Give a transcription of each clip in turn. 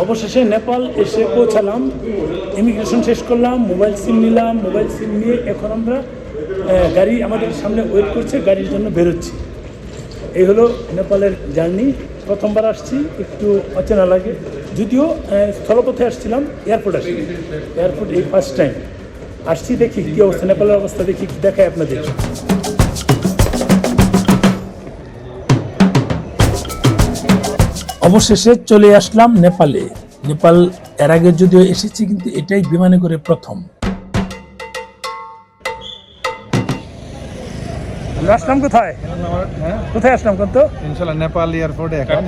অবশেষে নেপাল এসে পৌঁছালাম, ইমিগ্রেশন শেষ করলাম, মোবাইল সিম নিলাম। মোবাইল সিম নিয়ে এখন আমরা গাড়ি আমাদের সামনে ওয়েট করছে, গাড়ির জন্য বেরোচ্ছি। এই হলো নেপালের জার্নি। প্রথমবার আসছি, একটু অচেনা লাগে, যদিও স্থলপথে আসছিলাম, এয়ারপোর্ট আসছি, এয়ারপোর্ট এই ফার্স্ট টাইম আসছি। দেখি কী অবস্থা, নেপালের অবস্থা দেখি, দেখায় আপনাদের। অবশেষে চলে আসলাম নেপালে। নেপাল এর আগে যদিও এসেছি, কিন্তু এটাই বিমানে করে প্রথম। আমরা আসলাম কোথায়? কোথায় আসলাম কত? ইনশাআল্লাহ নেপাল এয়ারপোর্টে এখন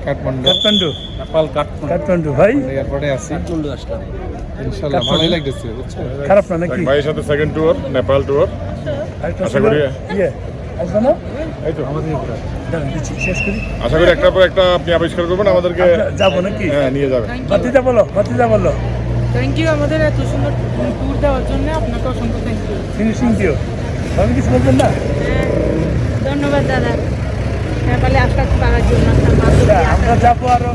কাঠমান্ডু নেপাল কাঠমান্ডু ভাই এয়ারপোর্টে আছি। কাঠমান্ডু আসলাম ইনশাআল্লাহ ভালোই লাগতেছে, বুঝছেন? খারাপ না নাকি? ভাইয়ের সাথে সেকেন্ড ট্যুর, নেপাল ট্যুর। আশা করি আসবে না? এই তো আমাদের শেষ করি। আশা করি একটার পর একটা আপনি আবিষ্কার করবেন, আমাদেরকে যাবো নাকি? হ্যাঁ নিয়ে যাবেন। বাতিজা বলো। থ্যাংক ইউ আমাদের এত সুন্দর ট্যুর দেওয়ার জন্য, আপনাকে অসংখ্য থ্যাংক ইউ। ফিনিশিং দিও, আমি কিছু বলবেন না? ধন্যবাদ দাদা, নেপালে আসতে পারার জন্য। আমরা যাবো আরো।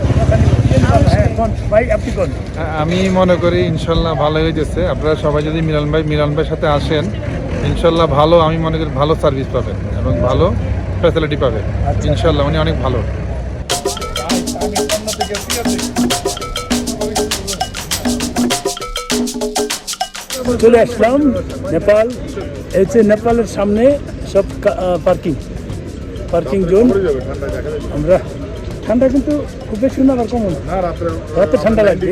ভাই আপনি কোন? আমি মনে করি ইনশাআল্লাহ ভালো হয়ে যাচ্ছে। আপনারা সবাই যদি মিলন ভাইয়ের সাথে আসেন, ইনশাআল্লাহ ভালো, আমি মনে করি ভালো সার্ভিস পাবেন এবং ভালো ফ্যাসিলিটি পাবেন ইনশাআল্লাহ। উনি অনেক ভালো। চলে আসলাম নেপাল। এই হচ্ছে নেপালের সামনে সব পার্কিং জোন। আমরা ঠান্ডা কিন্তু খুব বেশি না, আর কমন রাতে ঠান্ডা লাগবে।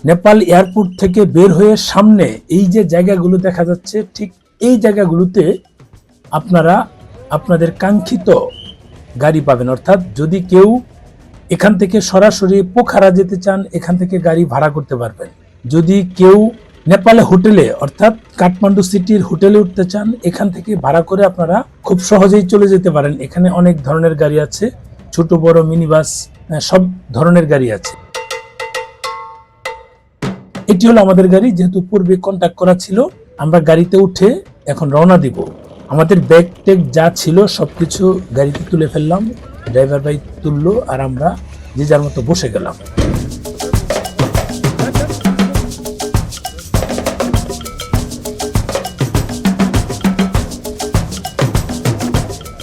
নেপাল এয়ারপোর্ট থেকে বের হয়ে সামনে এই যে জায়গাগুলো দেখা যাচ্ছে, ঠিক এই জায়গাগুলোতে আপনারা আপনাদের কাঙ্ক্ষিত গাড়ি পাবেন। অর্থাৎ যদি কেউ এখান থেকে সরাসরি পোখারা যেতে চান, এখান থেকে গাড়ি ভাড়া করতে পারবেন। যদি কেউ নেপালে হোটেলে অর্থাৎ কাঠমান্ডু সিটির হোটেলে উঠতে চান, এখান থেকে ভাড়া করে আপনারা খুব সহজেই চলে যেতে পারেন। এখানে অনেক ধরনের গাড়ি আছে, ছোট বড় মিনি বাস, সব ধরনের গাড়ি আছে। এটি হলো আমাদের গাড়ি, যেহেতু পূর্বে কন্ট্যাক্ট করা ছিল। আমরা গাড়িতে উঠে এখন রওনা দিব। আমাদের ব্যাগ ট্যাগ যা ছিল সবকিছু গাড়িতে তুলে ফেললাম, ড্রাইভার ভাই তুললো, আর আমরা যে যার মতো বসে গেলাম।